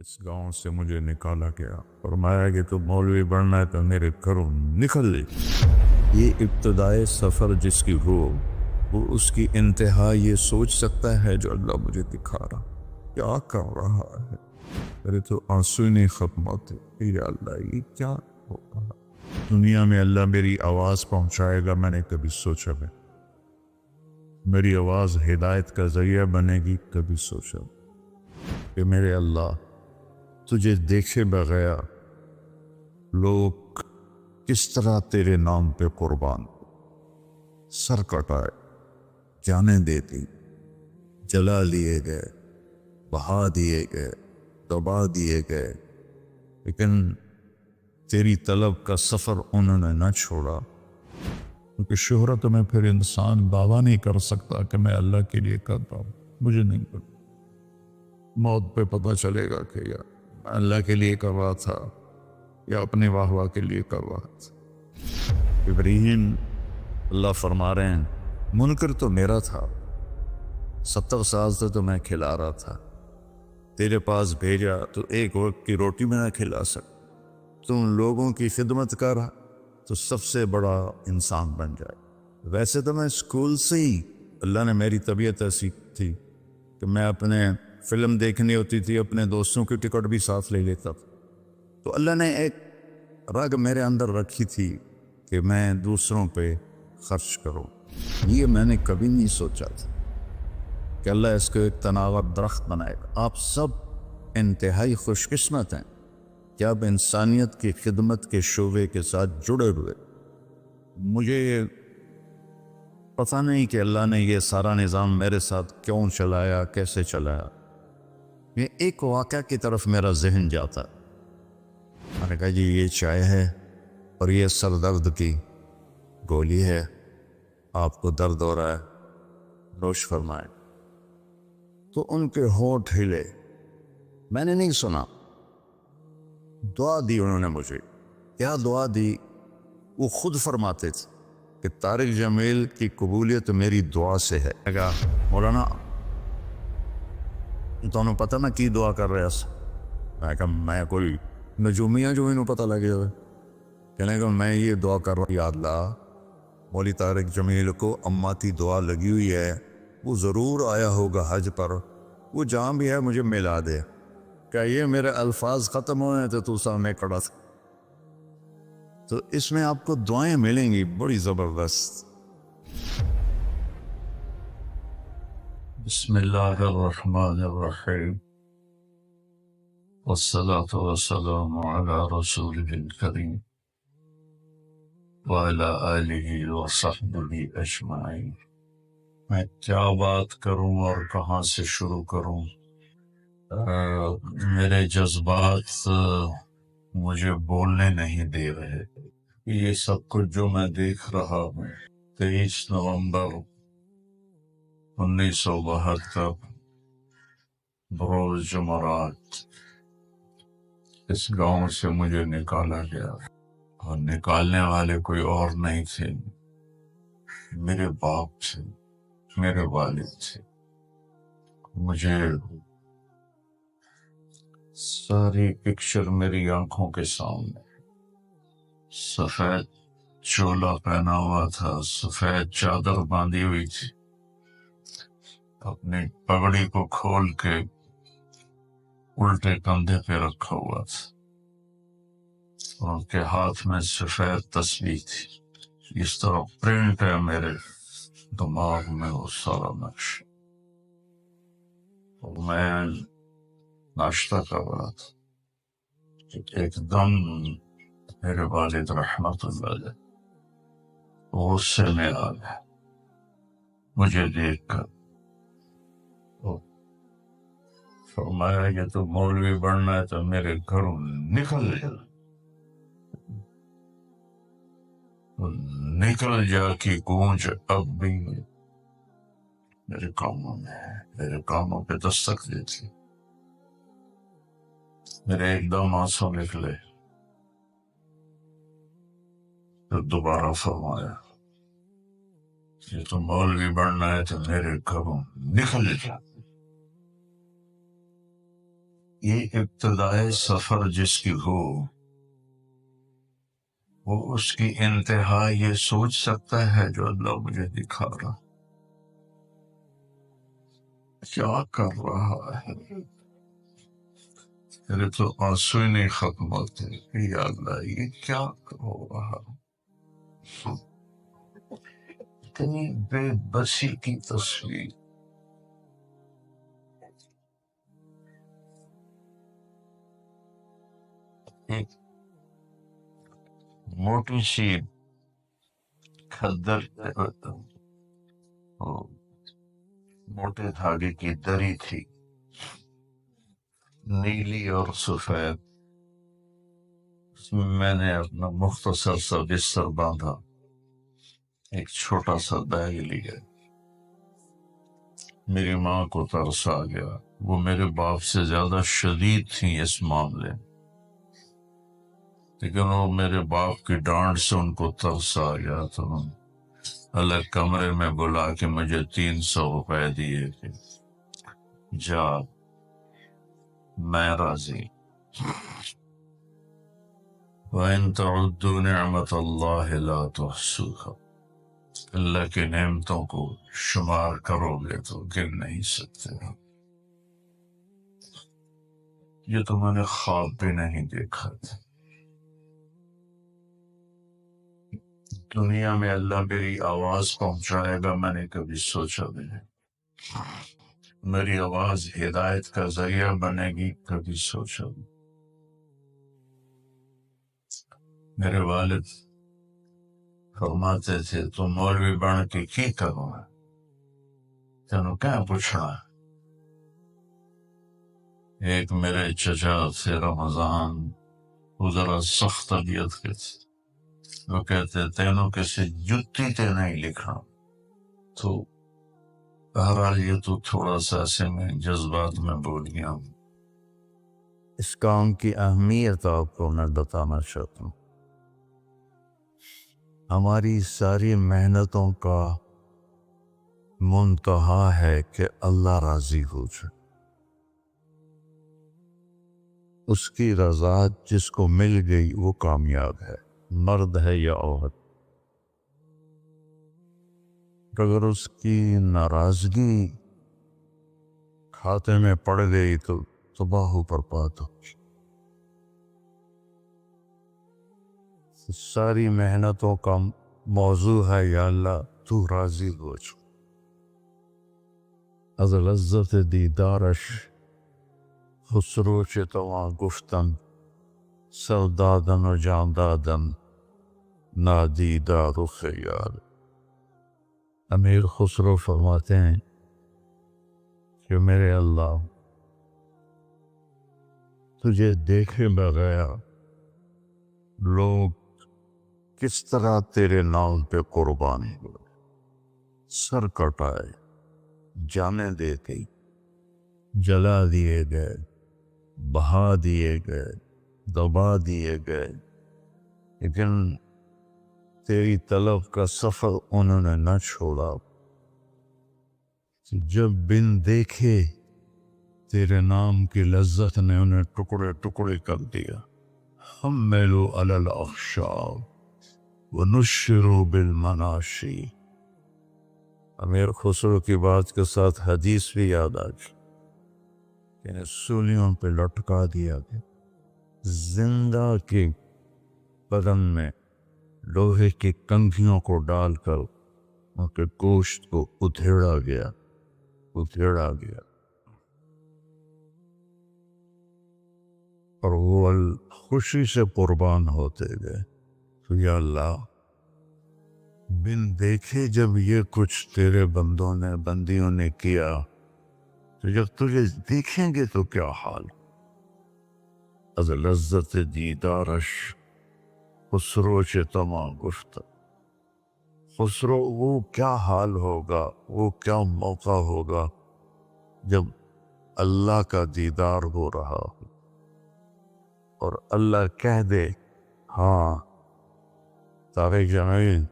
اس گاؤں سے مجھے نکالا گیا، فرمایا کہ تو مولوی بننا ہے تو میرے گھروں نکل لے۔ یہ ابتدائے سفر جس کی ہو وہ اس کی انتہا یہ سوچ سکتا ہے جو اللہ مجھے دکھا رہا کیا کر رہا ہے۔ میرے تو آنسو ہی نہیں ختم ہوتے، یا اللہ یہ کیا ہو رہا۔ دنیا میں اللہ میری آواز پہنچائے گا، میں نے کبھی سوچا نہیں۔ میری آواز ہدایت کا ذریعہ بنے گی، کبھی سوچا کہ میرے اللہ تجھے دیکھے بغیر لوگ کس طرح تیرے نام پہ قربان سر کٹائے، جانیں دیتی، جلا لیے گئے، بہا دیے گئے، دبا دیے گئے، لیکن تیری طلب کا سفر انہوں نے نہ چھوڑا، کیونکہ شہرت میں پھر انسان دعویٰ نہیں کر سکتا کہ میں اللہ کے لیے کرتا ہوں، مجھے نہیں پتا۔ موت پہ پتہ چلے گا کہ یا میں اللہ کے لیے کر رہا تھا یا اپنے واہ واہ کے لیے کر رہا تھا۔ ابراہیم اللہ فرما رہے ہیں منکر تو میرا تھا، 70 سال سے تو میں کھلا رہا تھا، تیرے پاس بھیجا تو ایک وقت کی روٹی میں نہ کھلا سک، تم لوگوں کی خدمت کر تو سب سے بڑا انسان بن جائے۔ ویسے تو میں اسکول سے ہی اللہ نے میری طبیعت ایسی تھی کہ میں اپنے فلم دیکھنی ہوتی تھی اپنے دوستوں کی ٹکٹ بھی ساتھ لے لیتا تھا، تو اللہ نے ایک رگ میرے اندر رکھی تھی کہ میں دوسروں پہ خرچ کروں۔ یہ میں نے کبھی نہیں سوچا تھا کہ اللہ اس کو ایک تناور درخت بنائے گا۔ آپ سب انتہائی خوش قسمت ہیں کہ آپ انسانیت کی خدمت کے شعبے کے ساتھ جڑے ہوئے۔ مجھے پتہ نہیں کہ اللہ نے یہ سارا نظام میرے ساتھ کیوں چلایا، کیسے چلایا۔ یہ ایک واقعہ کی طرف میرا ذہن جاتا، میں نے کہا جی یہ چائے ہے اور یہ سر درد کی گولی ہے، آپ کو درد ہو رہا ہے، نوش فرمائیں۔ تو ان کے ہونٹ ہلے، میں نے نہیں سنا، دعا دی انہوں نے مجھے۔ کیا دعا دی؟ وہ خود فرماتے تھے کہ طارق جمیل کی قبولیت میری دعا سے ہے۔ میں کہا مولانا تمہیں پتہ نہ کی دعا کر رہا سا؟ میں کہا میں کوئی نجومیاں جو انہوں پتہ لگے ہوئے، کہنے کہ میں یہ دعا کر رہا ہوں، یا اللہ مولی طارق جمیل کو اماتی دعا لگی ہوئی ہے، وہ ضرور آیا ہوگا حج پر، وہ جہاں بھی ہے مجھے ملا دے۔ کہ یہ میرے الفاظ ختم ہوئے تو تو سامنے کھڑا تھا، تو اس میں آپ کو دعائیں ملیں گی بڑی زبردست۔ بسم اللہ الرحمن الرحیم والصلاة والسلام علی رسول الکریم وعلی آلہ وصحبہ اجمعین۔ میں کیا بات کروں اور کہاں سے شروع کروں؟ میرے جذبات مجھے بولنے نہیں دے رہے۔ یہ سب کچھ جو میں دیکھ رہا ہوں، 23 نومبر 1972 بروز جمعرات اس گاؤں سے مجھے نکالا گیا، اور نکالنے والے کوئی اور نہیں تھے، میرے باپ تھے، میرے والد تھے۔ مجھے ساری پکچر میری آنکھوں کے سامنے، سفید چولا پہنا ہوا تھا، سفید چادر باندھی ہوئی تھی، اپنی پگڑی کو کھول کے الٹے کندھے پہ رکھا ہوا تھا، اور ان کے ہاتھ میں سفید تسبیح تھی۔ اس طرح پرنٹ ہے میرے دماغ میں وہ سارا نقش۔ اور میں ناشتہ کر رہا تھا، ایک دم میرے والد رحمت اللہ علیہ غصے میں آ گئے مجھے دیکھ کر۔ فرمایا کہ تو مولوی بننا ہے تو میرے گھروں نکل جا، نکل جا کی گونج اب بھی میرے کانوں میں ہے، میرے کانوں پہ دستک دیتی۔ میرے ایک دم آنسو نکلے، پھر دوبارہ فرمایا کہ تو مولوی بننا ہے تو میرے گھروں نکل جا۔ یہ ابتدائے سفر جس کی ہو وہ اس کی انتہا یہ سوچ سکتا ہے جو اللہ مجھے دکھا رہا کیا کر رہا ہے. میرے تو آنسو ہی نہیں ختم ہوتے کہ یا اللہ یہ کیا ہو رہا. اتنی بے بسی کی تصویر. ایک موٹی سی کھدر موٹے دھاگے کی دری تھی، نیلی اور سفید. اس میں میں نے اپنا مختصر سا بستر باندھا، ایک چھوٹا سا بیگ لیا. میری ماں کو ترس آ گیا، وہ میرے باپ سے زیادہ شدید تھیں اس معاملے میں، لیکن وہ میرے باپ کی ڈانٹ سے ان کو ترس آ گیا تو الگ کمرے میں بلا کے مجھے 300 روپے دیے کہ جا میں راضی. وَإِن تَعُدُّوا نِعْمَةَ اللَّهِ لَا تُحْصُوهَا، اللہ کی نعمتوں کو شمار کرو گے تو گن نہیں سکتے. یہ تو میں نے خواب بھی نہیں دیکھا تھا. دنیا میں اللہ میری آواز پہنچائے گا میں نے کبھی سوچا بھی نہیں. میری آواز ہدایت کا ذریعہ بنے گی کبھی سوچا بھی. میرے والد فرماتے تھے تو مولوی بن کے کی کروں ہے، تینوں کیا پوچھنا ہے. ایک میرے چچا تھے رمضان، وہ ذرا سخت طبیعت کے تھے. وہ کہتے تینوں کسی جتی تے نہیں لکھنا. تو بہرحال یہ تو تھوڑا سا ایسے میں جذبات میں بول گیا ہوں. اس کام کی اہمیت آپ کو میں بتانا چاہتا ہوں. ہماری ساری محنتوں کا منتہا ہے کہ اللہ راضی ہو جائے. اس کی رضا جس کو مل گئی وہ کامیاب ہے، مرد ہے یا عورت. اگر اس کی ناراضگی کھاتے میں پڑ گئی تو تباہ و برباد ہو. ساری محنتوں کا موضوع ہے یا اللہ تو راضی ہو جا. از لذت دیدارش خسرو چتواں گفتن، سر دادن و جان دادن نادیدہ رخ یار. امیر خسرو فرماتے ہیں کہ میرے اللہ تجھے دیکھے بغیر لوگ کس طرح تیرے نام پہ قربان ہوئے، سر کٹائے، جانیں دے گئی، جلا دیے گئے، بہا دیے گئے، دبا دیے گئے، لیکن تیری طلب کا سفر انہوں نے نہ چھوڑا. جب بن دیکھے تیرے نام کی لذت نے انہیں ٹکڑے ٹکڑے کر دیا. حملوا علی الاخشاب ونشروا بالمناشی. امیر خسرو کی بات کے ساتھ حدیث بھی یاد آ گئی کہ انہیں سولیوں پہ لٹکا دیا گیا، زندہ کے بدن میں لوہے کی کنگھیوں کو ڈال کر ان کے گوشت کو ادھیڑا گیا. اور وہ خوشی سے قربان ہوتے گئے. تو یا اللہ بن دیکھے جب یہ کچھ تیرے بندیوں نے کیا تو جب تجھے دیکھیں گے تو کیا حال. از لذت دیدارش خسرو چتواں گفت. خسرو وہ کیا حال ہوگا، وہ کیا موقع ہوگا جب اللہ کا دیدار ہو رہا ہو اور اللہ کہہ دے ہاں طارق جمیل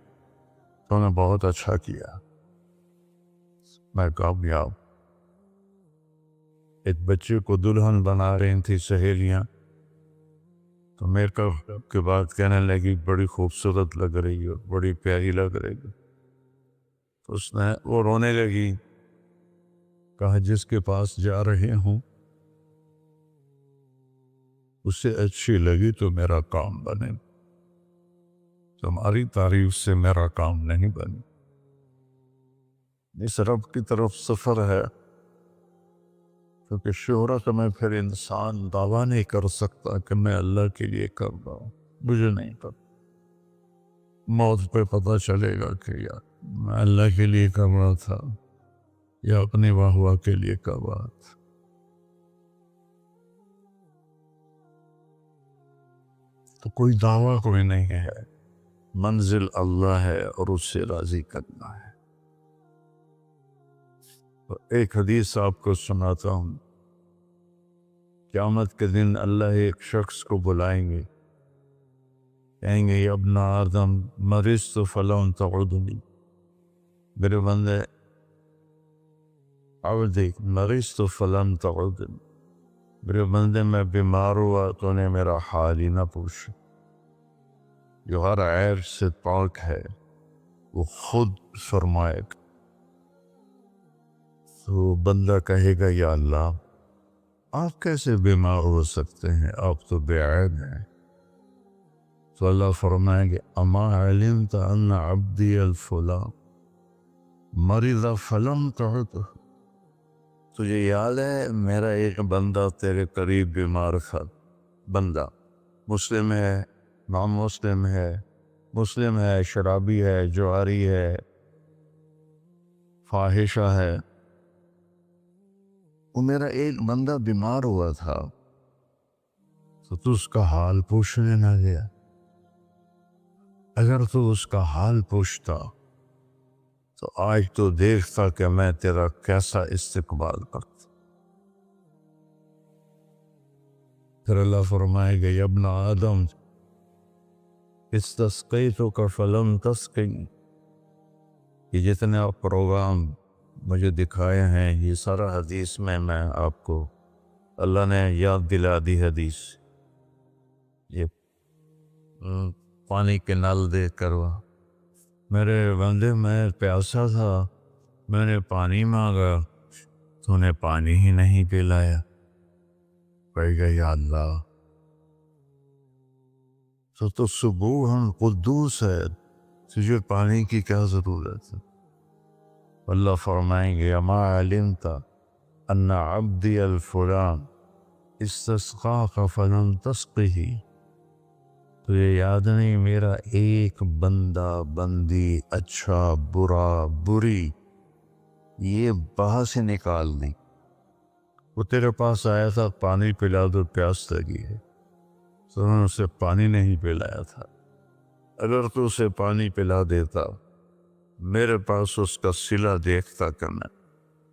تو نے بہت اچھا کیا، میں کامیاب. ایک بچے کو دلہن بنا رہی تھی سہیلیاں، تو میرے کو کے بعد کہنے لگی بڑی خوبصورت لگ رہی ہے، بڑی پیاری لگ رہی ہے. تو اس نے وہ رونے لگی، کہا جس کے پاس جا رہے ہوں اسے اچھی لگی تو میرا کام بنے، تمہاری تعریف سے میرا کام نہیں بنے. اس رب کی طرف سفر ہے، کیونکہ شہرت میں پھر انسان دعویٰ نہیں کر سکتا کہ میں اللہ کے لیے کر رہا ہوں، مجھے نہیں پتا. موت پہ پتہ چلے گا کہ یار میں اللہ کے لیے کر رہا تھا یا اپنی واہ واہ کے لیے کر رہا تھا. تو کوئی دعویٰ کوئی نہیں ہے، منزل اللہ ہے اور اس سے راضی کرنا ہے. تو ایک حدیث آپ کو سناتا ہوں. قیامت کے دن اللہ ایک شخص کو بلائیں گے، کہیں گے یا ابن آدم مرضت فلم تعودنی، میرے بندے عبدی مرضت فلم تعودنی، میرے بندے میں بیمار ہوا تو نے میرا حال ہی نہ پوچھا. جو ہر عیب سے پاک ہے وہ خود فرمائے گا. تو بندہ کہے گا یا اللہ آپ کیسے بیمار ہو سکتے ہیں، آپ تو بے عیب ہیں. تو اللہ فرمائیں گے اما علمت ان عبدی الفلان مرض فلم تعد، تجھے یاد ہے میرا ایک بندہ تیرے قریب بیمار تھا. بندہ مسلم ہے، نان مسلم ہے، مسلم ہے، شرابی ہے، جواری ہے، فاحشہ ہے، وہ میرا ایک بندہ بیمار ہوا تھا تو اس کا حال پوچھنے نہ گیا. اگر تو اس کا حال پوچھتا تو آج تو دیکھتا کہ میں تیرا کیسا استقبال کرتا. پھر اللہ فرمائے گا یا ابن آدم استسقیتک فلم تسقی، یہ جتنے آپ پروگرام مجھے دکھائے ہیں یہ سارا حدیث میں آپ کو اللہ نے یاد دلا دی. حدیث یہ پانی کے نل دیکھ کر میرے بندے میں پیاسا تھا، میں نے پانی مانگا تو نے پانی ہی نہیں پلایا. کہے گا یا اللہ تو سبوحن قدوس ہے، تجھے پانی کی کیا ضرورت ہے. اللہ فرمائیں گے اما علمت ان عبدی الفلان استسقاک فلم تسقہ، تجھے یاد نہیں میرا ایک بندہ بندی اچھا برا بری یہ باہر سے نکال دی، وہ تیرے پاس آیا تھا پانی پلا دو پیاس لگی ہے، تو نے اسے پانی نہیں پلایا تھا. اگر تو اسے پانی پلا دیتا میرے پاس اس کا صلہ دیکھتا کرنا.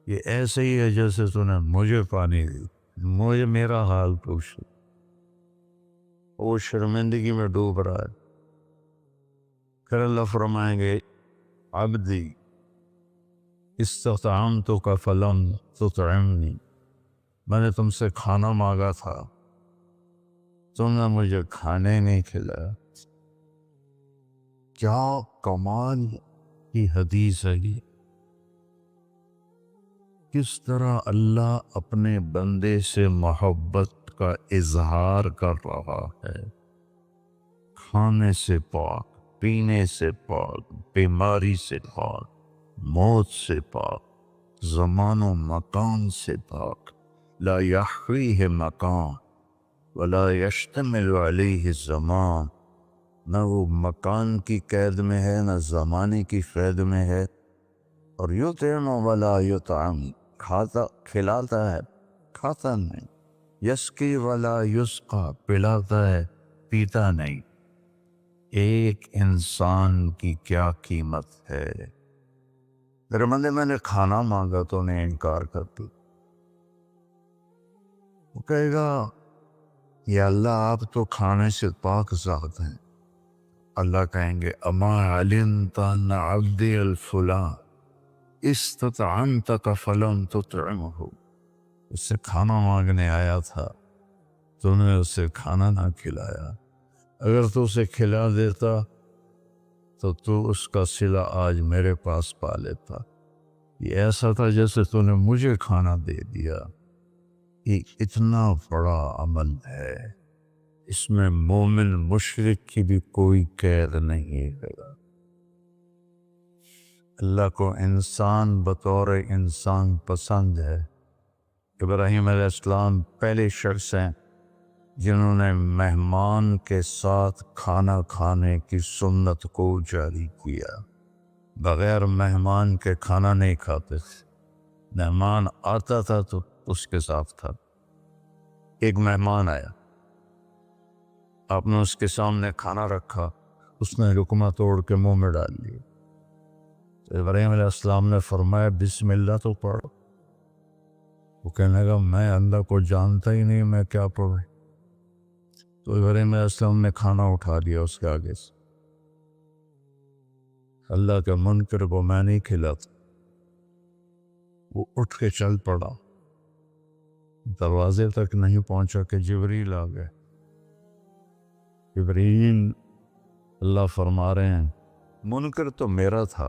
یہ ایسے ہی ہے جیسے تو نے مجھے پانی دی، مجھے میرا حال پوچھ. وہ شرمندگی میں ڈوب رہا ہے. پھر اللہ فرمائیں گے عبدی استطعمتک فلم تطعمنی، میں نے تم سے کھانا مانگا تھا تم نے مجھے کھانے نہیں کھلایا. کیا کمال کی حدیث ہے یہ. کس طرح اللہ اپنے بندے سے محبت کا اظہار کر رہا ہے. کھانے سے پاک، پینے سے پاک، بیماری سے پاک، موت سے پاک، زمان و مکان سے پاک. لا یحویہ مکان ولا یشتمل علیہ زمان، نہ وہ مکان کی قید میں ہے نہ زمانے کی قید میں ہے. اور یطعم ولا یطعم، کھاتا کھلاتا ہے کھاتا نہیں. یسقی ولا یسقا، پلاتا ہے پیتا نہیں. ایک انسان کی کیا قیمت ہے. میرے بندے میں نے کھانا مانگا تو نے انکار کر دی. وہ کہے گا یا اللہ آپ تو کھانے سے پاک ذات ہیں. اللہ کہیں گے اما علمت ان عبدی الفلان استطعمتک فلم تطعمہ، اس سے کھانا مانگنے آیا تھا، تو نے اسے کھانا نہ کھلایا۔ اگر تو اسے کھلا دیتا تو اس کا صلہ آج میرے پاس پا لیتا۔ یہ ایسا تھا جیسے تو نے مجھے کھانا دے دیا۔ یہ اتنا بڑا عمل ہے، اس میں مومن مشرک کی بھی کوئی قید نہیں ہے۔ اللہ کو انسان بطور انسان پسند ہے۔ ابراہیم علیہ السلام پہلے شخص ہیں جنہوں نے مہمان کے ساتھ کھانا کھانے کی سنت کو جاری کیا۔ بغیر مہمان کے کھانا نہیں کھاتے تھے، مہمان آتا تھا تو اس کے ساتھ تھا۔ ایک مہمان آیا، آپ نے اس کے سامنے کھانا رکھا، اس نے لقمہ توڑ کے منہ میں ڈال لیا۔ ابراہیم علیہ السلام نے فرمایا بسم اللہ تو پڑھو۔ وہ کہنے لگا میں اللہ کو جانتا ہی نہیں، میں کیا پڑھوں؟ تو ابراہیم علیہ السلام نے کھانا اٹھا لیا اس کے آگے سے۔ اللہ کے منکر کو میں نہیں کھلاتا۔ وہ اٹھ کے چل پڑا، دروازے تک نہیں پہنچا کہ جبریل آ گئے۔ جبریل، اللہ فرما رہے ہیں منکر تو میرا تھا،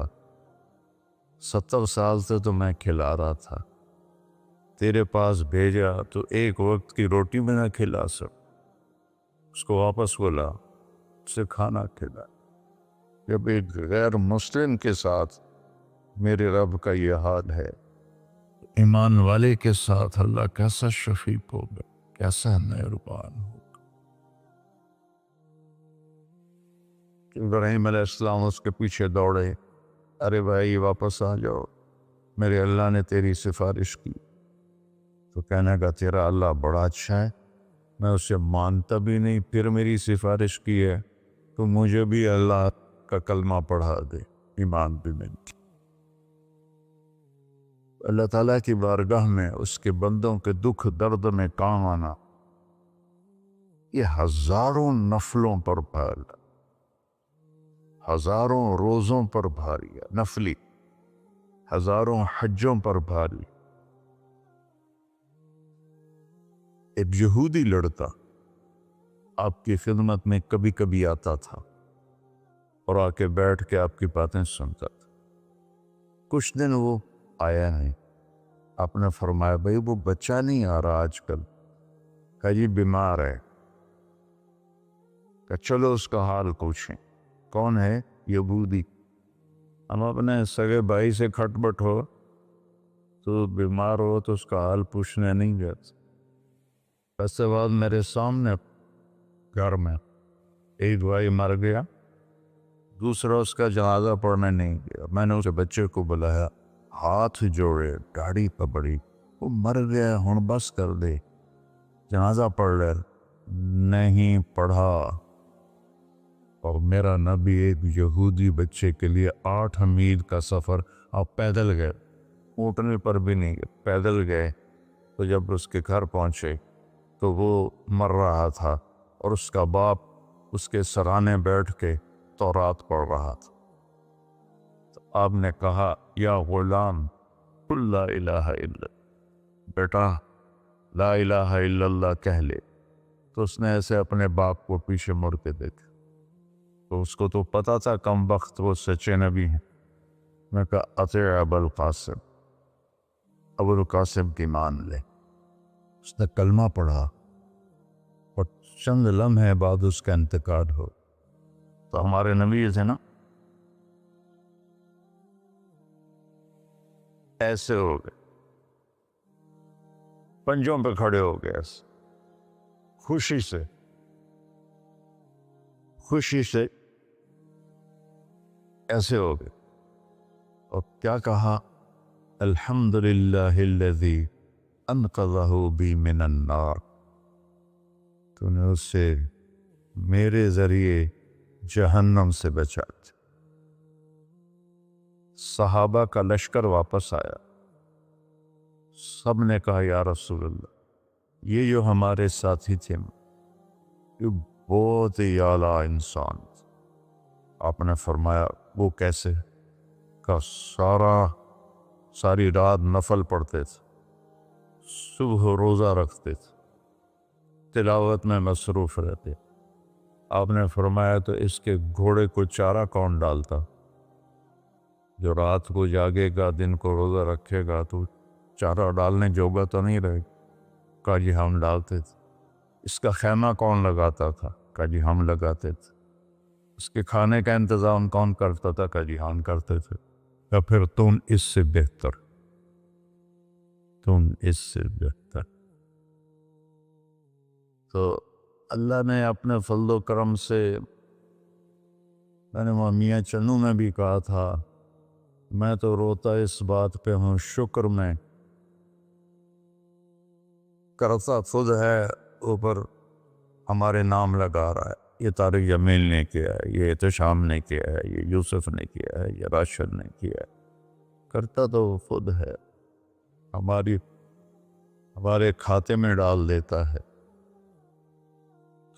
70 سال سے تو میں کھلا رہا تھا، تیرے پاس بھیجا تو ایک وقت کی روٹی میں نہ کھلا سک، اس کو واپس بولا، اسے کھانا کھلا۔ جب ایک غیر مسلم کے ساتھ میرے رب کا یہ حال ہے، ایمان والے کے ساتھ اللہ کیسا شفیق ہوگا، کیسا مہربان ہوگا۔ ابراہیم علیہ السلام اس کے پیچھے دوڑے، ارے بھائی واپس آ جاؤ، میرے اللہ نے تیری سفارش کی۔ تو کہنے کا تیرا اللہ بڑا اچھا ہے، میں اسے مانتا بھی نہیں، پھر میری سفارش کی ہے، تو مجھے بھی اللہ کا کلمہ پڑھا دے، ایمان بھی نہیں۔ اللہ تعالیٰ کی بارگاہ میں اس کے بندوں کے دکھ درد میں کام آنا، یہ ہزاروں نفلوں پر بھاری، ہزاروں روزوں پر بھاری ہے، نفلی ہزاروں حجوں پر بھاری۔ ایک یہودی لڑکا آپ کی خدمت میں کبھی کبھی آتا تھا اور آ کے بیٹھ کے آپ کی باتیں سنتا تھا۔ کچھ دن وہ آیا نہیں، آپ نے فرمایا بھائی وہ بچہ نہیں آ رہا آج کل، کہا جی بیمار ہے، کہ چلو اس کا حال پوچھیں۔ کون ہے؟ یہودی۔ ہم اپنے سگے بھائی سے کھٹ بٹ ہو تو بیمار ہو تو اس کا حال پوچھنے نہیں جاتا۔ اس کے بعد میرے سامنے گھر میں ایک بھائی مر گیا، دوسرا اس کا جنازہ پڑھنے نہیں گیا۔ میں نے اس بچے کو بلایا، ہاتھ جوڑے، داڑھی پکڑی، وہ مر گیا، ہن بس کر دے، جنازہ پڑھ لے۔ نہیں پڑھا۔ اور میرا نبی ایک یہودی بچے کے لیے 8 میل کا سفر آپ پیدل گئے، اونٹنے پر بھی نہیں گئے، پیدل گئے۔ تو جب اس کے گھر پہنچے تو وہ مر رہا تھا اور اس کا باپ اس کے سرانے بیٹھ کے تورات پڑھ رہا تھا۔ تو آپ نے کہا یا غلام قل لا الہ الا، بیٹا لا الہ الا اللہ کہہ لے۔ تو اس نے ایسے اپنے باپ کو پیچھے مڑ کے دیکھا، تو اس کو تو پتا تھا کم وقت وہ سچے نبی ہیں۔ میں کہا اطیع ابا القاسم، ابو القاسم کی مان لے۔ اس نے کلمہ پڑھا اور چند لمحے بعد اس کا انتقال ہو۔ تو ہمارے نبی تھے نا، ایسے ہو گئے، پنجوں پہ کھڑے ہو گئے، ایسے خوشی سے ایسے ہو گئے، اور کیا کہا؟ الحمدللہ الذی انقذہ بی من النار، تو نے اسے میرے ذریعے جہنم سے بچا دیا۔ صحابہ کا لشکر واپس آیا، سب نے کہا یا رسول اللہ، یہ جو ہمارے ساتھی تھے یہ بہت ہی اعلیٰ انسان تھے۔ آپ نے فرمایا وہ کیسے؟ کہ ساری رات نفل پڑھتے تھے، صبح روزہ رکھتے تھے، تلاوت میں مصروف رہتے. آپ نے فرمایا تو اس کے گھوڑے کو چارہ کون ڈالتا؟ جو رات کو جاگے گا دن کو روزہ رکھے گا تو چارہ ڈالنے جوگا تو نہیں رہے گا. کہا جی ہم ڈالتے تھے. اس کا خیمہ کون لگاتا تھا؟ کہا جی ہم لگاتے تھے. اس کے کھانے کا انتظام کون کرتا تھا؟ کہا جی ہم کرتے تھے. یا پھر تم اس سے بہتر، تم اس سے بہتر. تو اللہ نے اپنے فضل و کرم سے، میں نے وہاں میاں چنو میں بھی کہا تھا، میں تو روتا اس بات پہ ہوں شکر میں، کرتا خود ہے اوپر ہمارے نام لگا رہا ہے. یہ طارق جمیل نے کیا ہے، یہ احتشام نے کیا ہے، یہ یوسف نے کیا ہے، یہ راشد نے کیا ہے. کرتا تو خود ہے، ہمارے کھاتے میں ڈال دیتا ہے.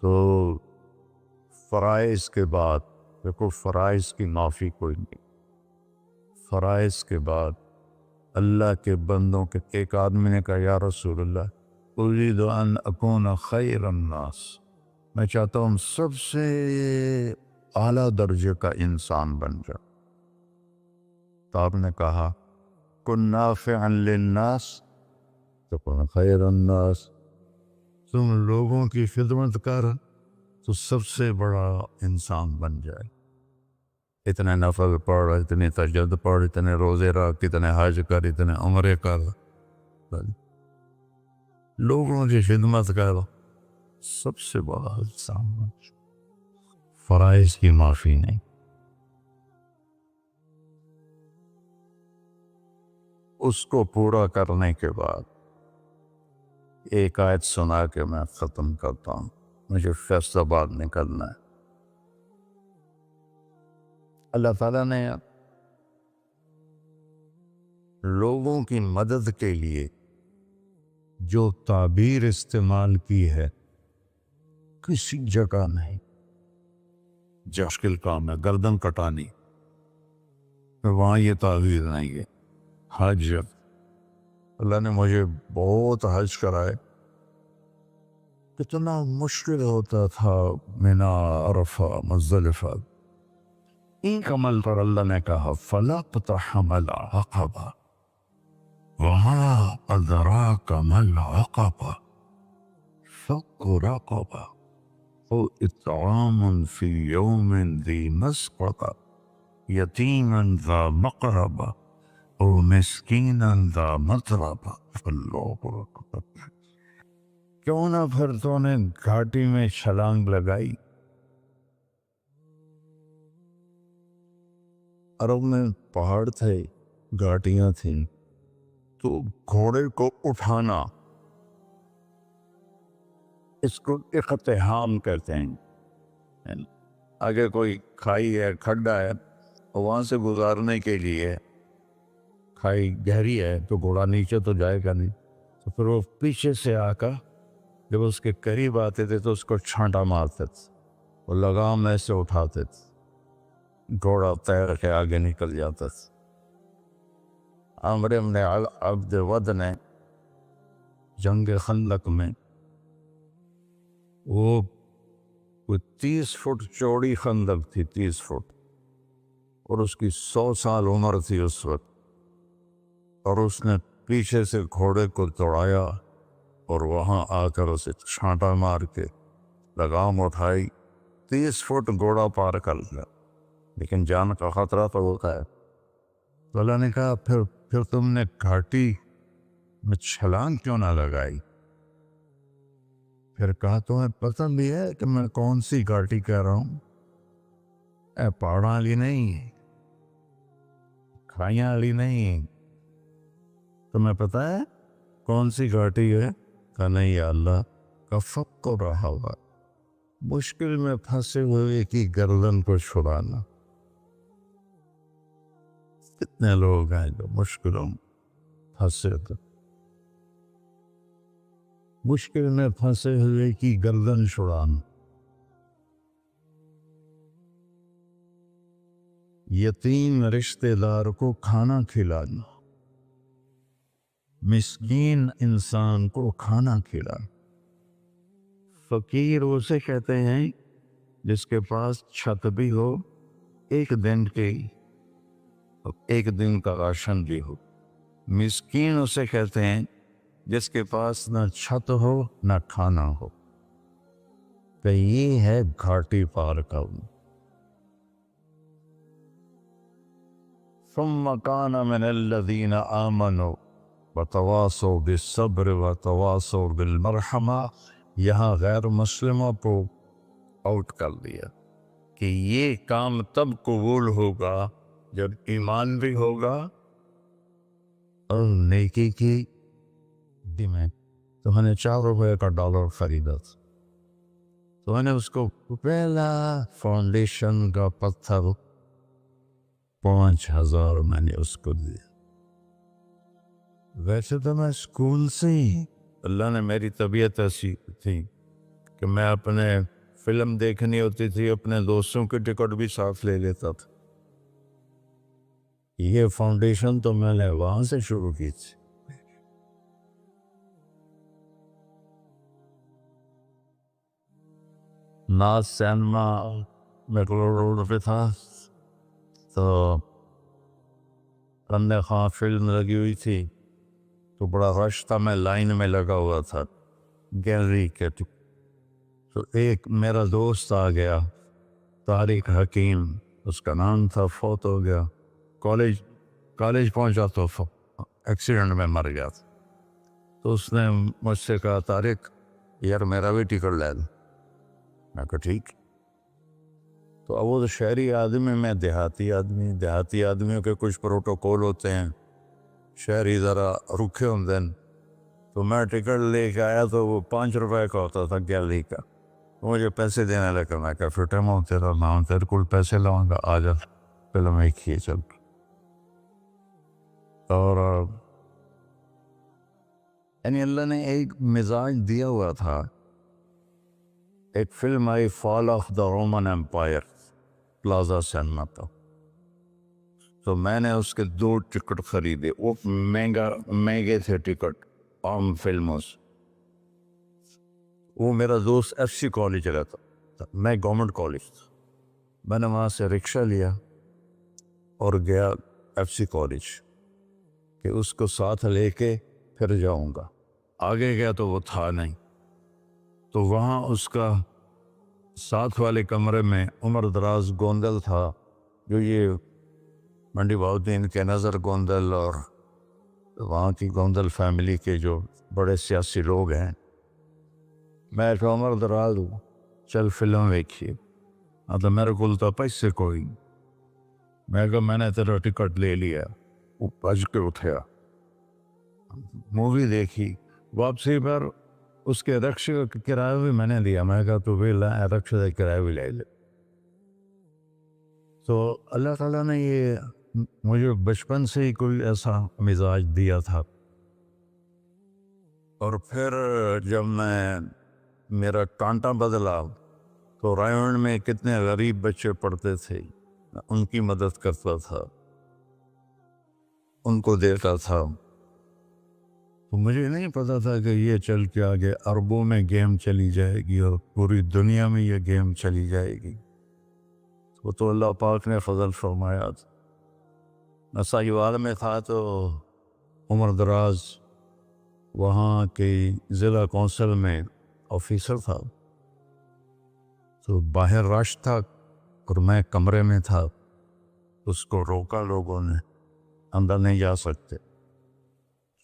تو فرائض کے بعد دیکھو، فرائض کی معافی کوئی نہیں. فرائض کے بعد اللہ کے بندوں کے، ایک آدمی نے کہا یا رسول اللہ اريد ان اکون خیر الناس، میں چاہتا ہوں سب سے اعلیٰ درجے کا انسان بن جاؤں. تو آپ نے کہا کن نافعا للناس تکن خیر الناس، تم لوگوں کی خدمت کر تو سب سے بڑا انسان بن جائے. اتنے نفل پڑھ، اتنی تہجد پڑھ، اتنے روزے رکھ، اتنے حج کر، اتنے عمرے کر، لوگوں کی خدمت کر، سب سے بڑا انسان بن جائے. فرائض کی معافی نہیں. اس کو پورا کرنے کے بعد ایک آیت سنا کے میں ختم کرتا ہوں. مجھے فیصل آباد نکلنا ہے. اللہ تعالیٰ نے لوگوں کی مدد کے لیے جو تعبیر استعمال کی ہے کسی جگہ نہیں. مشکل کام ہے گردن کٹانی، وہاں یہ تعبیر نہیں ہے. حج، اللہ نے مجھے بہت حج کرائے، کتنا مشکل ہوتا تھا مینا، عرفہ، مزدلفہ. ایک عمل پر اللہ نے کہا فلا اقتحم العقبہ وما ادراک ما العقبہ فک رقبہ او اطعام فی یوم ذی مسغبہ یتیما ذا مقربہ او مسکینا ذا متربہ. اللہ اکبر. کیوں نہ پھر تو نے گھاٹی میں چھلانگ لگائی. عرب میں پہاڑ تھے، گھاٹیاں تھیں، تو گھوڑے کو اٹھانا اس کو اقتحام کہتے ہیں. آگے کوئی کھائی ہے، کھڈا ہے، وہاں سے گزارنے کے لیے، کھائی گہری ہے تو گھوڑا نیچے تو جائے گا نہیں، تو پھر وہ پیچھے سے آ کر جب اس کے قریب آتے تھے تو اس کو چھانٹا مارتے تھے، وہ لگام ایسے اٹھاتے تھے، گھوڑا تیر کے آگے نکل جاتا تھا. عمرو بن عبد ود نے جنگ خندق میں، وہ 30 فٹ چوڑی خندق تھی، 30 فٹ، اور اس کی 100 سال عمر تھی اس وقت، اور اس نے پیچھے سے گھوڑے کو دوڑایا اور وہاں آ کر اسے چھانٹا مار کے لگام اٹھائی. 30 فٹ گھوڑا پار کر لیا، لیکن جان کا خطرہ تو ہوتا ہے. تو اللہ نے کہا پھر تم نے گھاٹی میں چھلانگ کیوں نہ لگائی؟ پھر کہا تمہیں پتہ بھی ہے کہ میں کون سی گھاٹی کہہ رہا ہوں؟ پہاڑاں والی نہیں، کھائیاں والی نہیں. تمہیں پتہ ہے کون سی گھاٹی ہے؟ کہا نہیں یا اللہ. کا فک رہا ہوا، مشکل میں پھنسے ہوئے کی گردن کو چھڑانا. کتنے لوگ ہیں جو مشکلوں میں پھنسے تھے، مشکل میں پھنسے ہوئے کی گردن چھڑانا. یتیم رشتہ دار کو کھانا کھلانا، مسکین انسان کو کھانا کھلا. فقیر اسے کہتے ہیں جس کے پاس چھت بھی ہو، ایک دن کا راشن بھی ہو. مسکین اسے کہتے ہیں جس کے پاس نہ چھت ہو نہ کھانا ہو. کہ یہ ہے گھاٹی پار کرنا. ثم كان من الذين آمنوا وتواصوا بالصبر وتواصوا بالمرحمہ. یہاں غیر مسلموں کو آؤٹ کر دیا کہ یہ کام تب قبول ہوگا جب ایمان بھی ہوگا اور نیکی کی بھی. میں تو میں نے $4 کا ڈالر خریدا تھا، تو میں نے اس کو پہلا فاؤنڈیشن کا پتھر 5,000 میں نے اس کو دیا. ویسے تو میں اسکول سے ہی، اللہ نے میری طبیعت ایسی تھی کہ میں اپنے فلم دیکھنی ہوتی تھی اپنے دوستوں کی ٹکٹ بھی ساتھ لے لیتا تھا. یہ فاؤنڈیشن تو میں نے وہاں سے شروع کی تھی. ناز سینما میٹرو روڈ پہ تھا، تو بندے خواہ فلم لگی ہوئی تھی، تو بڑا رش تھا، میں لائن میں لگا ہوا تھا گیلری کے. تو ایک میرا دوست آ گیا، طارق حکیم اس کا نام تھا، فوت ہو گیا. کالج پہنچا تو ایکسیڈنٹ میں مر گیا تھا. تو اس نے مجھ سے کہا طارق یار میرا بھی ٹکٹ لے دو. میں کہا ٹھیک. تو اب وہ تو شہری آدمی، میں دیہاتی آدمیوں کے کچھ پروٹوکول ہوتے ہیں، شہری ذرا رکھے ہوتے ہیں. تو میں ٹکٹ لے کے آیا تو وہ $5 کا ہوتا تھا گیلری کا. مجھے پیسے دینے لگا. میں کہا پھر ٹائم تیرے کو پیسے لاؤں گا، آ جا فلم ایک ہی چل. اور یعنی اللہ نے ایک مزاج دیا ہوا تھا. ایک فلم آئی fall of the Roman empire, Plaza cinema تھا، تو میں نے اس کے 2 ٹکٹ خریدے. وہ مہنگے تھے ٹکٹ عام فلموں سے. وہ میرا دوست FC کالج رہتا تھا، میں گورنمنٹ کالج تھا. میں نے وہاں سے رکشہ لیا اور گیا FC کالج کہ اس کو ساتھ لے کے پھر جاؤں گا. آگے گیا تو وہ تھا نہیں. تو وہاں اس کا ساتھ والے کمرے میں عمر دراز گوندل تھا، جو یہ منڈی بہاؤدین کے نظر گوندل اور وہاں کی گوندل فیملی کے جو بڑے سیاسی لوگ ہیں. میں تو عمر دراز ہوں، چل فلم دیکھیے. تو میرے کو تو پیسے کوئی. میں کہا میں نے تیرا ٹکٹ لے لیا. وہ بج کے اٹھیا، مووی دیکھی. واپسی پر اس کے رکشے کا کرایہ بھی میں نے دیا. میں کہا تو بھی رکشے کا کرایہ بھی لے لے. تو اللہ تعالیٰ نے یہ مجھے بچپن سے ہی کوئی ایسا مزاج دیا تھا. اور پھر جب میرا کانٹا بدلا تو رائمنڈ میں کتنے غریب بچے پڑھتے تھے، ان کی مدد کرتا تھا، ان کو دیتا تھا. تو مجھے نہیں پتا تھا کہ یہ چل کے آگے اربوں میں گیم چلی جائے گی اور پوری دنیا میں یہ گیم چلی جائے گی. وہ تو اللہ پاک نے فضل فرمایا تھا. میں ساہیوال میں تھا تو عمر دراز وہاں کی ضلع کونسل میں آفیسر تھا. تو باہر رش تھا اور میں کمرے میں تھا. اس کو روکا لوگوں نے، اندر نہیں جا سکتے.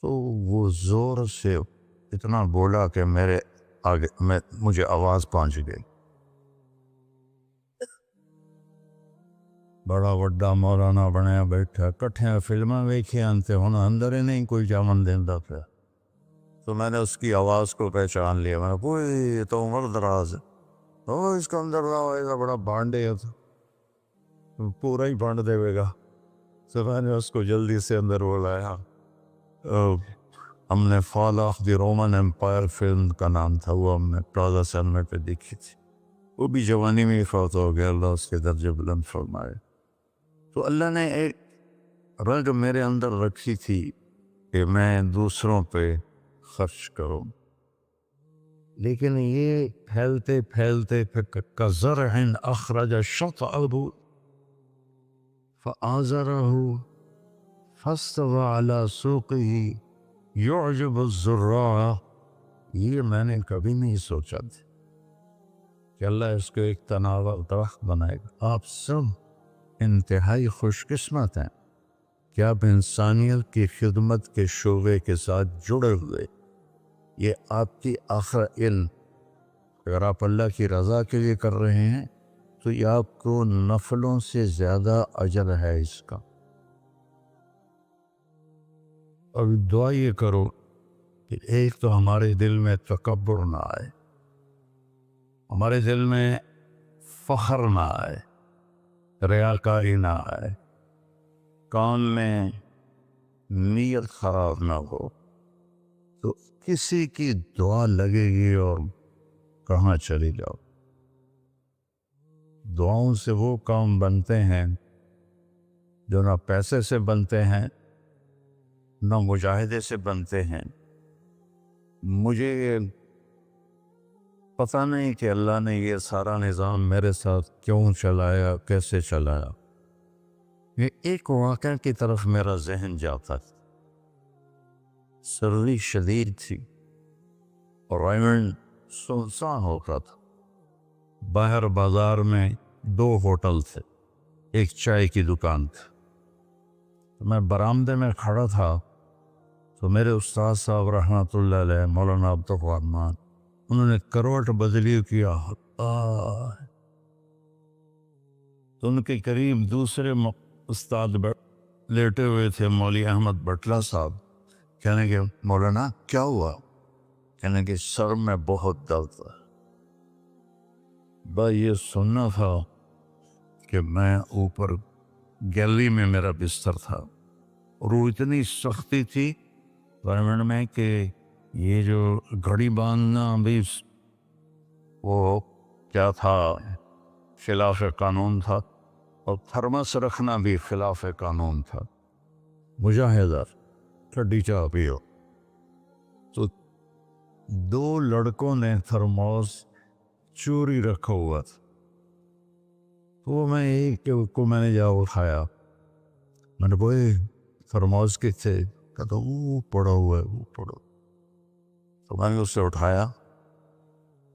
تو وہ زور سے اتنا بولا کہ میرے آگے مجھے آواز پہنچ گئی. بڑا وڈا مولانا بنیا بیٹھا، کٹھے فلمیں ویکھے آنتے ہونا، اندر ہی نہیں کوئی جامن دیندہ پہ. تو میں نے اس کی آواز کو پہچان لیا. میں نے کوئی یہ تو عمر دراز ہے. اس کا اندر رہا ایسا بڑا بانڈے ہے تو پورا ہی بانڈ دے گا. تو میں نے اس کو جلدی سے اندر بلایا. ہم نے fall of the Roman empire film کا نام تھا، وہ ہم نے پلازا سینما پہ دیکھی تھی. وہ بھی جوانی میں ہی فوت ہو گیا، اللہ اس کے درجے بلند فرمائے. تو اللہ نے ایک رنگ میرے اندر رکھی تھی کہ میں دوسروں پہ خرچ کروں، لیکن یہ پھیلتے پھیلتے کزرع اخرج شطأه فآزره فاستوى على سوقه يعجب الزراع، یہ میں نے کبھی نہیں سوچا تھا کہ اللہ اس کو ایک تناور درخت بنائے گا۔ آپ سب انتہائی خوش قسمت ہیں کہ آپ انسانیت کی خدمت کے شعبے کے ساتھ جڑے ہوئے، یہ آپ کی آخر علم، اگر آپ اللہ کی رضا کے لیے کر رہے ہیں تو یہ آپ کو نفلوں سے زیادہ اجر ہے اس کا۔ اور دعا یہ کرو کہ ایک تو ہمارے دل میں تکبر نہ آئے، ہمارے دل میں فخر نہ آئے، ریاکاری نہ آئے، کام میں نیت خراب نہ ہو، تو کسی کی دعا لگے گی اور کہاں چلی جاؤ۔ دعاؤں سے وہ کام بنتے ہیں جو نہ پیسے سے بنتے ہیں نہ مجاہدے سے بنتے ہیں۔ مجھے پتہ نہیں کہ اللہ نے یہ سارا نظام میرے ساتھ کیوں چلایا، کیسے چلایا۔ یہ ایک واقعہ کی طرف میرا ذہن جاتا تھا۔ سردی شدید تھی اور ریمنڈ سنسان ہو رہا تھا۔ باہر بازار میں 2 ہوٹل تھے، ایک چائے کی دکان تھی۔ میں برآمدے میں کھڑا تھا تو میرے استاد صاحب رحمۃ اللہ علیہ مولانا عبدالرحمن، انہوں نے کروٹ بدلی کیا، تو ان کے قریب دوسرے استاد لیٹے ہوئے تھے، مولوی احمد بٹلہ صاحب۔ کہنے کہ مولانا کیا ہوا؟ کہنے کہ سر میں بہت درد ہے۔ بس یہ سننا تھا کہ میں اوپر گیلری میں میرا بستر تھا اور وہ اتنی سختی تھی گورنمنٹ میں کہ یہ جو گھڑی باندھنا بھی وہ کیا تھا، خلاف قانون تھا، اور تھرمس رکھنا بھی خلاف قانون تھا۔ مجاہدہ ٹھڈی چاہ پیو، تو 2 لڑکوں نے تھرموس چوری رکھا ہوا تھا، تو وہ میں ایک کو میں نے جا اٹھایا، میں نے بوئے تھرموس کس سے؟ کہتا وہ پڑا ہوا ہے، وہ پڑا۔ تو میں نے اس سے اٹھایا،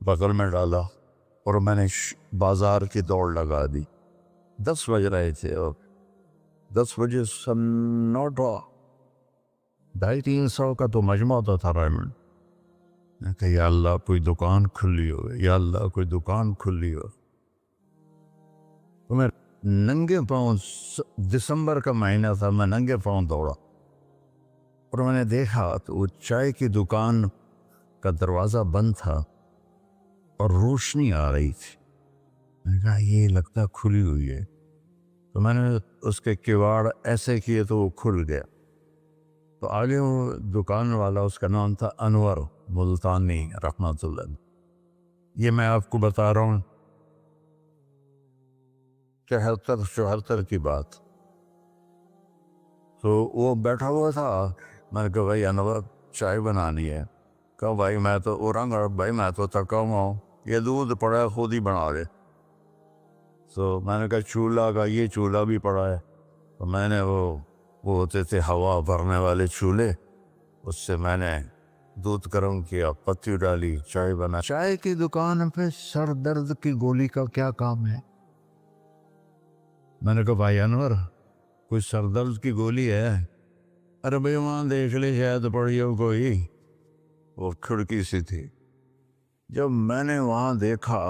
بغل میں ڈالا اور میں نے بازار کی دوڑ لگا دی۔ 10 بج رہے تھے اور 10 بجے سنوٹا 250-300 کا تو مجمع ہوتا تھا ریمنڈ۔ میں کہا یا اللہ کوئی دکان کھلی ہو، یا اللہ کوئی دکان کھلی ہو۔ تو میں ننگے پاؤں، دسمبر کا مہینہ تھا، میں ننگے پاؤں دوڑا اور میں نے دیکھا تو وہ چائے کی دکان کا دروازہ بند تھا اور روشنی آ رہی تھی۔ میں نے کہا یہ لگتا کھلی ہوئی ہے، تو میں نے اس کے کواڑ ایسے کیے تو وہ کھل گیا۔ تو آگے وہ دکان والا، اس کا نام تھا انور ملتانی رحمۃ اللہ۔ یہ میں آپ کو بتا رہا ہوں 73-74 کی بات۔ تو وہ بیٹھا ہوا تھا، میں نے کہا بھائی انور چائے بنانی ہے۔ کہا بھائی میں تو اورنگ بھائی میں تو تھکا ہوا ہوں، یہ دودھ پڑا ہے خود ہی بنا دے۔ تو میں نے کہا چولہا کا، یہ چولہا بھی پڑا ہے۔ تو میں نے وہ ہوتے تھے ہوا بھرنے والے چولہے، اس سے میں نے دودھ گرم کیا، پتی ڈالی، چائے بنا۔ چائے کی دکان پہ سر درد کی گولی کا کیا کام ہے؟ میں نے کہا بھائی انور کوئی سر درد کی گولی ہے؟ ارے بھائی وہاں دیکھ لے شاید پڑی ہو کوئی، وہ کھڑکی سی تھی۔ جب میں نے وہاں دیکھا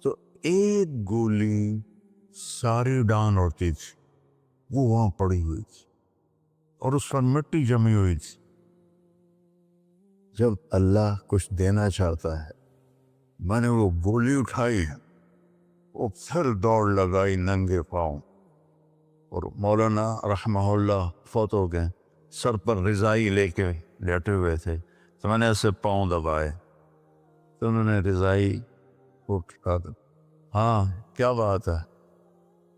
تو ایک گولی ساری ڈان ہوتی تھی، وہ وہاں پڑی ہوئی تھی اور اس پر مٹی جمی ہوئی تھی۔ جب اللہ کچھ دینا چاہتا ہے، میں نے وہ گولی اٹھائی، وہ پھر دوڑ لگائی ننگے پاؤں، اور مولانا رحمہ اللہ فوت ہو گئے، سر پر رضائی لے کے لیٹے ہوئے تھے، تو میں نے ایسے پاؤں دبائے تو انہوں نے رضائی اٹھا کر ہاں کیا بات ہے؟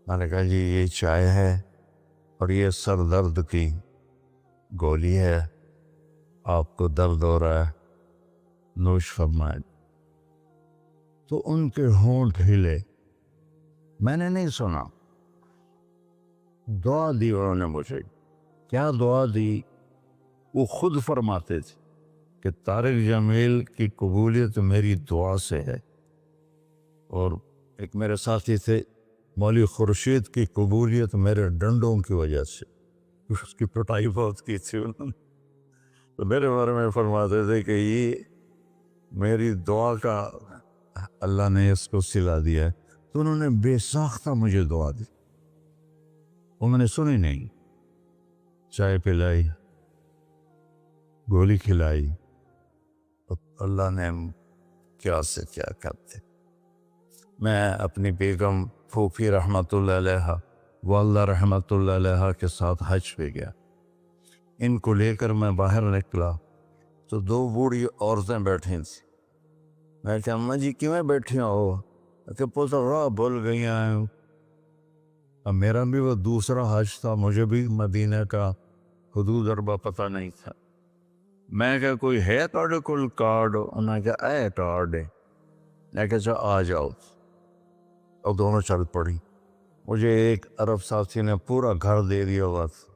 میں نے کہا جی یہ چائے ہے اور یہ سر درد کی گولی ہے، آپ کو درد ہو رہا ہے، نوش فرمائے۔ تو ان کے ہونٹ ہلے، میں نے نہیں سنا، دعا دی انہوں نے مجھے۔ کیا دعا دی؟ وہ خود فرماتے تھے کہ طارق جمیل کی قبولیت میری دعا سے ہے، اور ایک میرے ساتھی تھے مولوی خورشید کی قبولیت میرے ڈنڈوں کی وجہ سے، اس کی پٹائی بہت کی تھی انہوں نے، تو میرے بارے میں فرماتے تھے کہ یہ میری دعا کا اللہ نے اس کو سلا دیا ہے۔ تو انہوں نے بے ساختہ مجھے دعا دی، وہ میں نے سنی نہیں، چائے پلائی، گولی کھلائی، اللہ نے کیا سے کیا کرتے۔ میں اپنی بیگم پھوپھی رحمۃ اللہ علیہ، والدہ رحمۃ اللہ علیہ کے ساتھ حج پہ گیا۔ ان کو لے کر میں باہر نکلا تو دو بوڑھی عورتیں بیٹھی تھیں۔ میں کہ اماں جی کیوں بیٹھی ہو؟ کہ پوتا راہ بھول گئی ہیں۔ اب میرا بھی وہ دوسرا حج تھا، مجھے بھی مدینہ کا حدود اربا پتہ نہیں تھا۔ میں کہ کوئی ہے تھوڑے کول کارڈ؟ انہوں نے کہا اے کارڈ ہے۔ میں کہا آ جاؤ، اور دونوں چل پڑی۔ مجھے ایک عرب ساتھی نے پورا گھر دے دیا ہوا تھا۔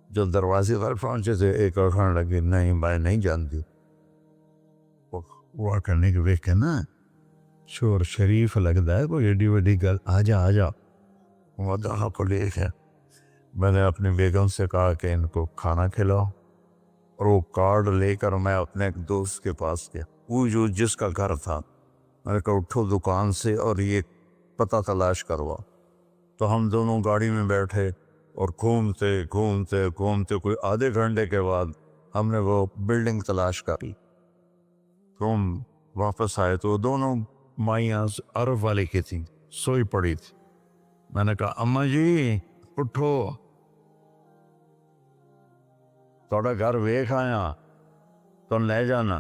جو دروازے پر پہنچے تھے ایک اور کھانے لگی، نہیں میں نہیں جانتی۔ وہ کرنے کے ویکھے نا شور شریف لگتا ہے، کوئی ایڈی وڈی گل، آ جا آ جا۔ وہ دونوں کو لے کے میں نے اپنی بیگم سے کہا کہ ان کو کھانا کھلاؤ، اور وہ کارڈ لے کر میں اپنے ایک دوست کے پاس گیا، وہ جو جس کا گھر تھا۔ میں نے کہا اٹھو دکان سے اور یہ پتہ تلاش کروا۔ تو ہم دونوں گاڑی میں بیٹھے اور گھومتے گھومتے گھومتے کوئی آدھے گھنٹے کے بعد ہم نے وہ بلڈنگ تلاش کری۔ تو ہم واپس آئے تو دونوں مائیاں عرب والے کی تھیں، سوئی پڑی تھی۔ میں نے کہا اماں جی اٹھو، تھوڑا گھر ویکھ آیا، تم لے جانا۔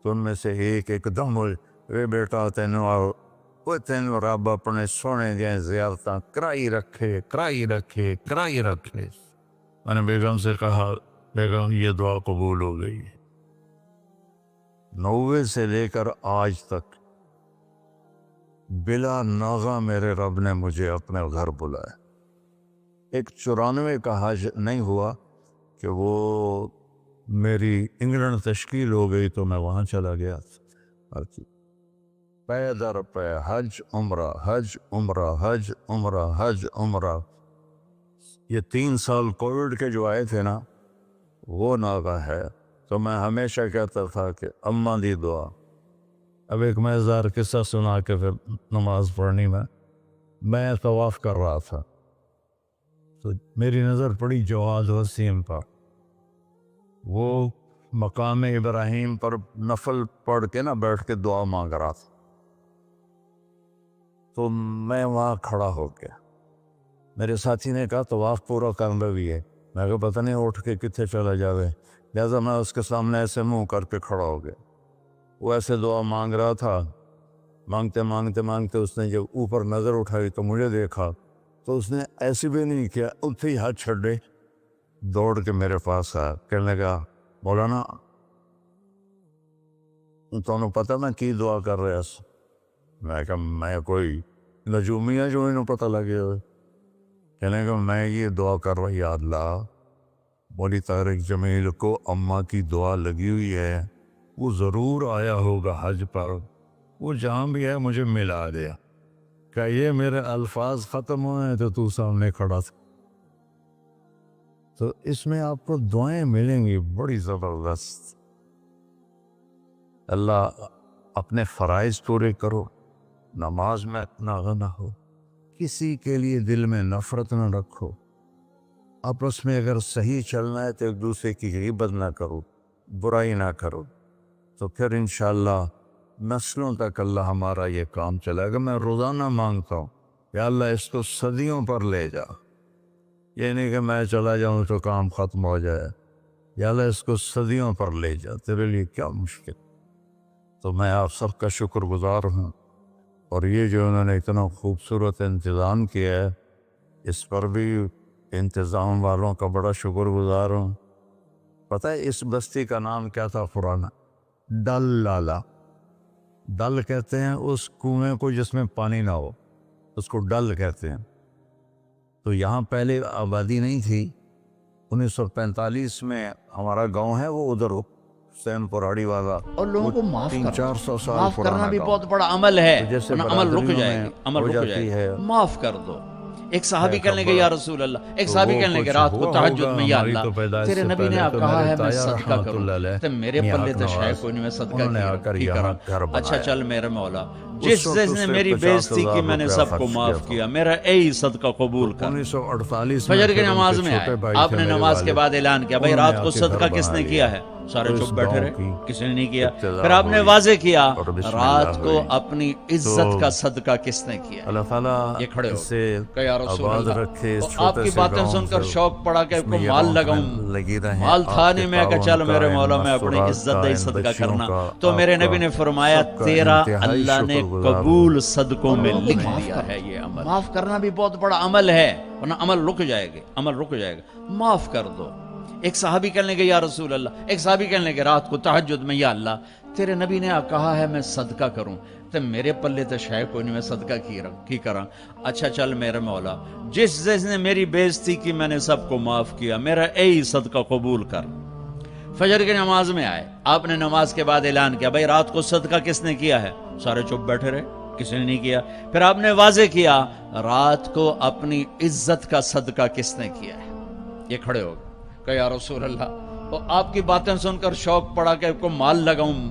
تو ان میں سے ایک دم ہوئے، وے بیٹا تینوں رب اپنے سونے دیا زیارتاں کرائی رکھے۔ میں نے بیگم سے کہا بیگم یہ دعا قبول ہو گئی۔ 90 سے لے کر آج تک بلا ناغہ میرے رب نے مجھے اپنے گھر بلایا۔ ایک 94 کا حج نہیں ہوا کہ وہ میری انگلینڈ تشکیل ہو گئی تو میں وہاں چلا گیا، پے در پے حج عمرہ حج عمرہ حج عمرہ حج عمرہ۔ یہ 3 سال کووڈ کے جو آئے تھے نا، وہ ناغہ ہے۔ تو میں ہمیشہ کہتا تھا کہ اماں دی دعا۔ اب ایک مزار قصہ سنا کے پھر نماز پڑھنی میں طواف کر رہا تھا، تو میری نظر پڑی جواز وسیم پر۔ وہ مقام ابراہیم پر نفل پڑھ کے نا بیٹھ کے دعا مانگ رہا تھا، تو میں وہاں کھڑا ہو گیا۔ میرے ساتھی نے کہا طواف پورا کرنا بھی ہے۔ میں کہا پتہ نہیں اٹھ کے کتنے چلا جاوے، لہٰذا میں اس کے سامنے ایسے منہ کر کے کھڑا ہو گیا۔ وہ ایسے دعا مانگ رہا تھا، مانگتے اس نے جب اوپر نظر اٹھائی تو مجھے دیکھا، تو اس نے ایسے بھی نہیں کیا، اتھے ہی ہاتھ چھڑے دوڑ کے میرے پاس آیا، کہنے لگا مولانا تمہیں پتہ میں کی دعا کر رہا سا؟ میں کہا میں کوئی نجومی ہے جو انہوں پتہ لگے ہوئے؟ کہنے لگا میں یہ دعا کر رہا، یا اللہ مولوی طارق جمیل کو اماں کی دعا لگی ہوئی ہے، وہ ضرور آیا ہوگا حج پر، وہ جہاں بھی ہے مجھے ملا دیا۔ کہ یہ میرے الفاظ ختم ہوئے تو تو سامنے کھڑا تھا۔ تو اس میں آپ کو دعائیں ملیں گی بڑی زبردست۔ اللہ اپنے فرائض پورے کرو، نماز میں ناغہ نہ ہو، کسی کے لیے دل میں نفرت نہ رکھو، آپس میں اگر صحیح چلنا ہے تو ایک دوسرے کی غیبت نہ کرو، برائی نہ کرو، تو پھر انشاءاللہ نسلوں تک اللہ ہمارا یہ کام چلے گا۔ میں روزانہ مانگتا ہوں یا اللہ اس کو صدیوں پر لے جا، یہ نہیں کہ میں چلا جاؤں تو کام ختم ہو جائے، یا اللہ اس کو صدیوں پر لے جا، تیرے لیے کیا مشکل۔ تو میں آپ سب کا شکر گزار ہوں، اور یہ جو انہوں نے اتنا خوبصورت انتظام کیا ہے اس پر بھی انتظام والوں کا بڑا شکر گزار ہوں. پتہ ہے اس بستی کا نام کیا تھا پرانا؟ ڈل لالا. ڈل کہتے ہیں اس کنویں کو جس میں پانی نہ ہو، اس کو ڈل کہتے ہیں. تو یہاں پہلے آبادی نہیں تھی. 1945 میں ہمارا گاؤں ہے وہ ادھر حسین پراڑی والا، اور لوگوں کو معاف 300-400 سال معاف کرنا پرانا بھی گاؤں. بہت بڑا عمل ہے، تو جیسے ورنہ عمل رک برادریوں جائے میں گی، عمل ہو رک جاتی جائے گی. ہے. معاف کر دو. ایک صحابی ہے کہنے لگے خبر. یا رسول اللہ، ایک تو صحابی وہ کہنے لگے کچھ رات کو ہوا تہجد ہوگا. میں یا ہماری تو اللہ پیدائش تیرے سے نبی نے پہلے تو کہا میرے ہے میں تایا صدقہ رحمۃ کروں، اللہ علیہ تو میرے میاں پلے حق تو شے نواز کوئی نہیں، میں صدقہ انہوں نے آ کر کی یہاں کراں. گھر اچھا بنایا. چل میرے مولا، اس جس وقت جس اس نے سے میری 50,000 بےزتی کی میں نے روپیہ سب کو خرچ معاف کیا تھا. کیا، میرا اے صدقہ قبول کر. 1948 میں فجر کی پھر ان نماز کے میں آئے، چھوٹے بھائی آپ تھے نے میرے نماز کے والد، بعد اعلان کیا بھائی انہوں نے رات آ کو کے صدقہ گھر کس بنا نے لیا. کیا ہے؟ سارے تو چپ اس بیٹھے گاؤں رہے، کی کسی نے نہیں کیا. ابتدا پھر آپ نے ہوئی واضح کیا اور بسم رات اللہ کو ہوئی. اپنی عزت تو کا صدقہ کس نے کیا ہے؟ اللہ تعالیٰ یہ کھڑے ہو اسے کہ یا رسول آباد اللہ. رکھے تو اس آپ چھوٹے کی سے باتیں گاؤں سن کر سے. شوق پڑا کہ اس میں کو یہ مال رونق لگاؤں. لگی رہیں. مال تھا آپ کے نہیں، میں کہ تعاون چل کا، میرے ان مولا میں اپنی مستورات عزت کا، دہی ان صدقہ بچیوں کرنا. کا، تو میرے آپ نبی کا نے فرمایا سب کا تیرا انتہائی اللہ نے شکر گزار ہوں. قبول صدقوں میں اور لکھ لوگوں نے دیا ہے. یہ عمل معاف کرنا بھی بہت بڑا عمل ہے، ورنہ عمل رک جائے گی، عمل رک جائے گا. معاف کر دو. ایک صحابی کہنے لگے یا رسول اللہ، ایک صحابی کہنے لگے رات کو تہجد میں یا اللہ تیرے نبی نے کہا ہے میں صدقہ کروں، تو میرے پلے تو شے کوئی نہیں، میں صدقہ کی کراں. اچھا چل میرے مولا، جس جس نے میری بےزتی کی میں نے سب کو معاف کیا، میرا اے صدقہ قبول کر. فجر کی نماز میں آئے، آپ نے نماز کے بعد اعلان کیا بھائی رات کو صدقہ کس نے کیا ہے؟ سارے چپ بیٹھے رہے، کسی نے نہیں کیا. پھر آپ نے واضح کیا رات کو اپنی عزت کا صدقہ کس نے کیا ہے؟ یہ کھڑے ہو گئے کہ یا رسول اللہ. تو آپ کی باتیں سن کر شوق پڑا کہ کو مال لگاؤں.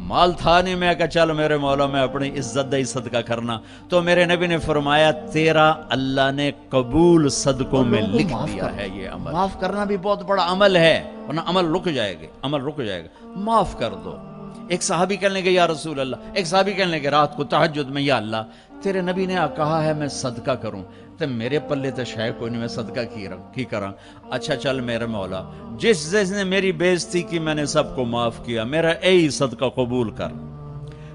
مال تھا نہیں، میں کہ چل میرے مولا میں اپنی عزت دہی صدقہ کرنا. تو میرے نبی نے فرمایا تیرا اللہ نے قبول صدقوں میں لکھ دیا ہے. یہ عمل معاف کرنا بھی بہت بڑا عمل ہے، ورنہ عمل رک جائے گی، عمل رک جائے گا. معاف کر دو. ایک صحابی کہنے لگے یا رسول اللہ، ایک صحابی کہنے لگے رات کو تہجد میں یا اللہ تیرے نبی نے کہا ہے میں صدقہ کروں، تو میرے پلے تو شے کوئی نہیں، میں صدقہ کی کراں. اچھا چل میرے مولا، جس جس نے میری بےزتی کی میں نے سب کو معاف کیا، میرا اے صدقہ قبول کر.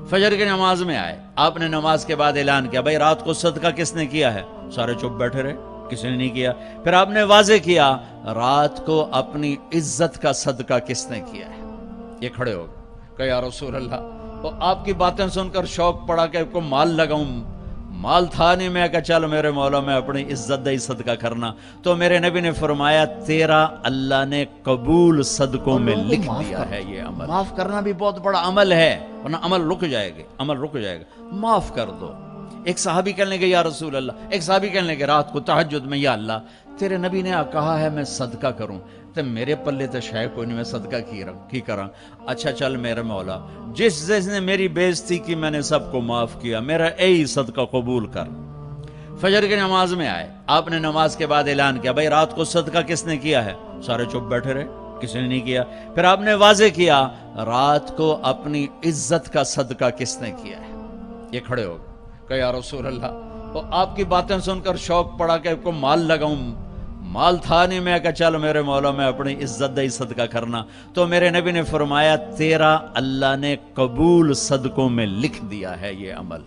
فجر کی نماز میں آئے، آپ نے نماز کے بعد اعلان کیا بھائی رات کو صدقہ کس نے کیا ہے؟ سارے چپ بیٹھے رہے، کسی نے نہیں کیا. پھر آپ نے واضح کیا رات کو اپنی عزت کا صدقہ کس نے کیا ہے؟ یہ کھڑے ہو گئے کہ یا رسول اللہ. تو آپ کی باتیں سن کر شوق پڑا کہ کو مال لگاؤں. مال تھا نہیں، میں کہ چل میرے مولا میں اپنی عزت دہی صدقہ کرنا. تو میرے نبی نے فرمایا تیرا اللہ نے قبول صدقوں میں لکھ دیا ہے. یہ عمل معاف کرنا بھی بہت بڑا عمل ہے، ورنہ عمل رک جائے گی، عمل رک جائے گا. معاف کر دو. ایک صحابی کہنے لگے یا رسول اللہ، ایک صحابی کہنے لگے رات کو تہجد میں یا اللہ تیرے نبی نے کہا ہے میں صدقہ کروں، تو میرے پلے تو شے کوئی نہیں، میں صدقہ کی کراں. اچھا چل میرے مولا، جس جس نے میری بےزتی کی میں نے سب کو معاف کیا، میرا اے صدقہ قبول کر. فجر کی نماز میں آئے، آپ نے نماز کے بعد اعلان کیا بھائی رات کو صدقہ کس نے کیا ہے؟ سارے چپ بیٹھے رہے، کسی نے نہیں کیا. پھر آپ نے واضح کیا رات کو اپنی عزت کا صدقہ کس نے کیا ہے؟ یہ کھڑے ہو گئے کہ یا رسول اللہ. تو آپ کی باتیں سن کر شوق پڑا کہ کو مال لگاؤں. مال تھا نہیں، میں کہ چل میرے مولا میں اپنی عزت دہی صدقہ کرنا. تو میرے نبی نے فرمایا تیرا اللہ نے قبول صدقوں میں لکھ دیا ہے. یہ عمل